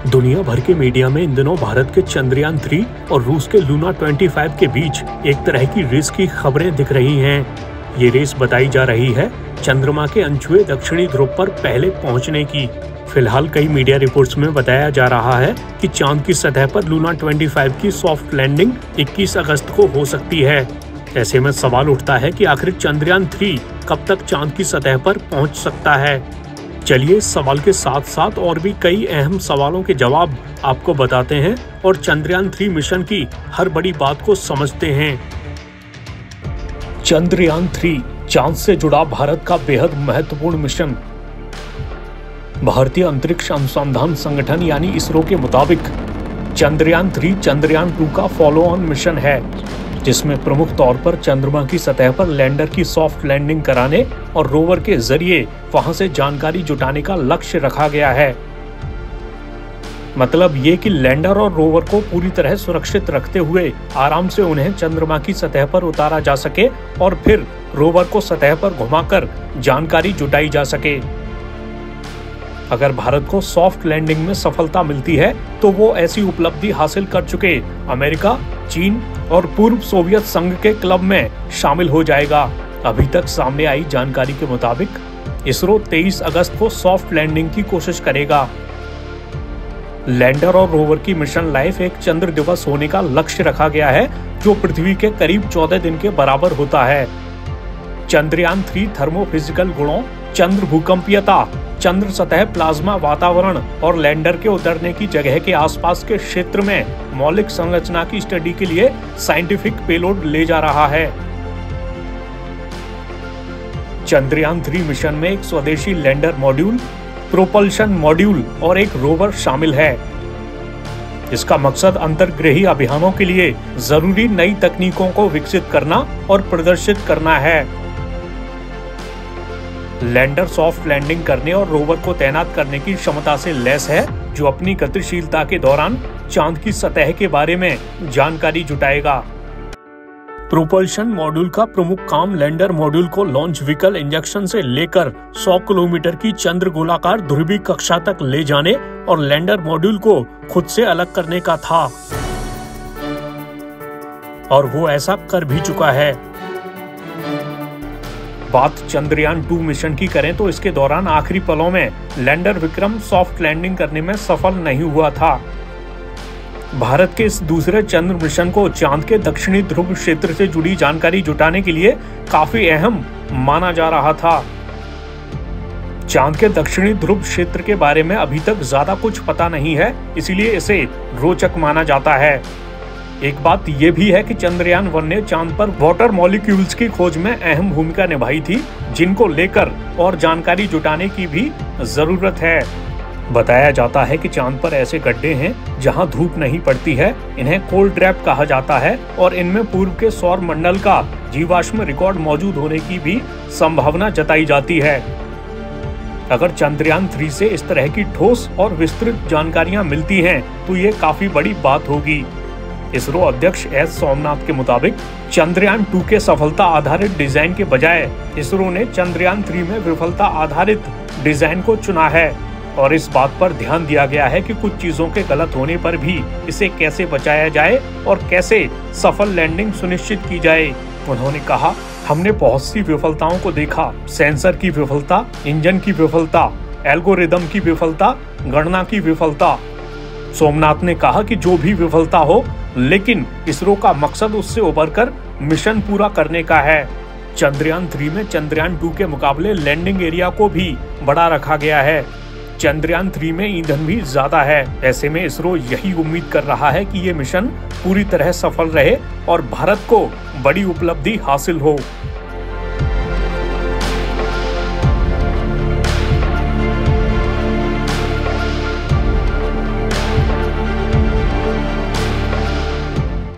दुनिया भर के मीडिया में इन दिनों भारत के चंद्रयान 3 और रूस के लूना 25 के बीच एक तरह की रेस की खबरें दिख रही हैं। ये रेस बताई जा रही है चंद्रमा के अनछुए दक्षिणी ध्रुव पर पहले पहुंचने की। फिलहाल कई मीडिया रिपोर्ट्स में बताया जा रहा है कि चांद की सतह पर लूना 25 की सॉफ्ट लैंडिंग 21 अगस्त को हो सकती है। ऐसे में सवाल उठता है कि आखिर चंद्रयान 3 कब तक चांद की सतह पर पहुंच सकता है। चलिए इस सवाल के साथ साथ और भी कई अहम सवालों के जवाब आपको बताते हैं और चंद्रयान 3 मिशन की हर बड़ी बात को समझते हैं। चंद्रयान 3 चांद से जुड़ा भारत का बेहद महत्वपूर्ण मिशन। भारतीय अंतरिक्ष अनुसंधान संगठन यानी इसरो के मुताबिक चंद्रयान 3 चंद्रयान 2 का फॉलो ऑन मिशन है, जिसमें प्रमुख तौर पर चंद्रमा की सतह पर लैंडर की सॉफ्ट लैंडिंग कराने और रोवर के जरिए वहां से जानकारी जुटाने का लक्ष्य रखा गया है। मतलब ये कि लैंडर और रोवर को पूरी तरह सुरक्षित रखते हुए आराम से उन्हें चंद्रमा की सतह पर उतारा जा सके और फिर रोवर को सतह पर घुमाकर जानकारी जुटाई जा सके। अगर भारत को सॉफ्ट लैंडिंग में सफलता मिलती है तो वो ऐसी उपलब्धि हासिल कर चुके अमेरिका, चीन और पूर्व सोवियत संघ के क्लब में शामिल हो जाएगा। अभी तक सामने आई जानकारी के मुताबिक इसरो 23 अगस्त को सॉफ्ट लैंडिंग की कोशिश करेगा। लैंडर और रोवर की मिशन लाइफ एक चंद्र दिवस होने का लक्ष्य रखा गया है, जो पृथ्वी के करीब 14 दिन के बराबर होता है। चंद्रयान 3 थर्मोफिजिकल गुणों, चंद्र भूकंपीयता, चंद्र सतह प्लाज्मा वातावरण और लैंडर के उतरने की जगह के आसपास के क्षेत्र में मौलिक संरचना की स्टडी के लिए साइंटिफिक पेलोड ले जा रहा है। चंद्रयान 3 मिशन में एक स्वदेशी लैंडर मॉड्यूल, प्रोपल्शन मॉड्यूल और एक रोवर शामिल है। इसका मकसद अंतर्ग्रही अभियानों के लिए जरूरी नई तकनीकों को विकसित करना और प्रदर्शित करना है। लैंडर सॉफ्ट लैंडिंग करने और रोवर को तैनात करने की क्षमता से लैस है, जो अपनी गतिशीलता के दौरान चांद की सतह के बारे में जानकारी जुटाएगा। प्रोपल्शन मॉड्यूल का प्रमुख काम लैंडर मॉड्यूल को लॉन्च व्हीकल इंजेक्शन से लेकर 100 किलोमीटर की चंद्र गोलाकार ध्रुवीय कक्षा तक ले जाने और लैंडर मॉड्यूल को खुद से अलग करने का था, और वो ऐसा कर भी चुका है। बात चंद्रयान 2 मिशन की करें तो इसके दौरान आखिरी पलों में लैंडर विक्रम सॉफ्ट लैंडिंग करने में सफल नहीं हुआ था। भारत के इस दूसरे चंद्र मिशन को चांद के दक्षिणी ध्रुव क्षेत्र से जुड़ी जानकारी जुटाने के लिए काफी अहम माना जा रहा था। चांद के दक्षिणी ध्रुव क्षेत्र के बारे में अभी तक ज्यादा कुछ पता नहीं है, इसीलिए इसे रोचक माना जाता है। एक बात यह भी है कि चंद्रयान 1 ने चांद पर वाटर मॉलिक्यूल्स की खोज में अहम भूमिका निभाई थी, जिनको लेकर और जानकारी जुटाने की भी जरूरत है। बताया जाता है कि चांद पर ऐसे गड्ढे हैं जहां धूप नहीं पड़ती है, इन्हें कोल्ड ट्रैप कहा जाता है और इनमें पूर्व के सौर मंडल का जीवाश्म रिकॉर्ड मौजूद होने की भी संभावना जताई जाती है। अगर चंद्रयान 3 से इस तरह की ठोस और विस्तृत जानकारियां मिलती हैं तो ये काफी बड़ी बात होगी। इसरो अध्यक्ष एस सोमनाथ के मुताबिक चंद्रयान 2 के सफलता आधारित डिजाइन के बजाय इसरो ने चंद्रयान 3 में विफलता आधारित डिजाइन को चुना है, और इस बात पर ध्यान दिया गया है कि कुछ चीजों के गलत होने पर भी इसे कैसे बचाया जाए और कैसे सफल लैंडिंग सुनिश्चित की जाए। उन्होंने कहा, हमने बहुत सी विफलताओं को देखा, सेंसर की विफलता, इंजन की विफलता, एल्गोरिदम की विफलता, गणना की विफलता। सोमनाथ ने कहा कि जो भी विफलता हो, लेकिन इसरो का मकसद उससे उबरकर मिशन पूरा करने का है। चंद्रयान 3 में चंद्रयान 2 के मुकाबले लैंडिंग एरिया को भी बड़ा रखा गया है। चंद्रयान 3 में ईंधन भी ज्यादा है। ऐसे में इसरो यही उम्मीद कर रहा है कि ये मिशन पूरी तरह सफल रहे और भारत को बड़ी उपलब्धि हासिल हो।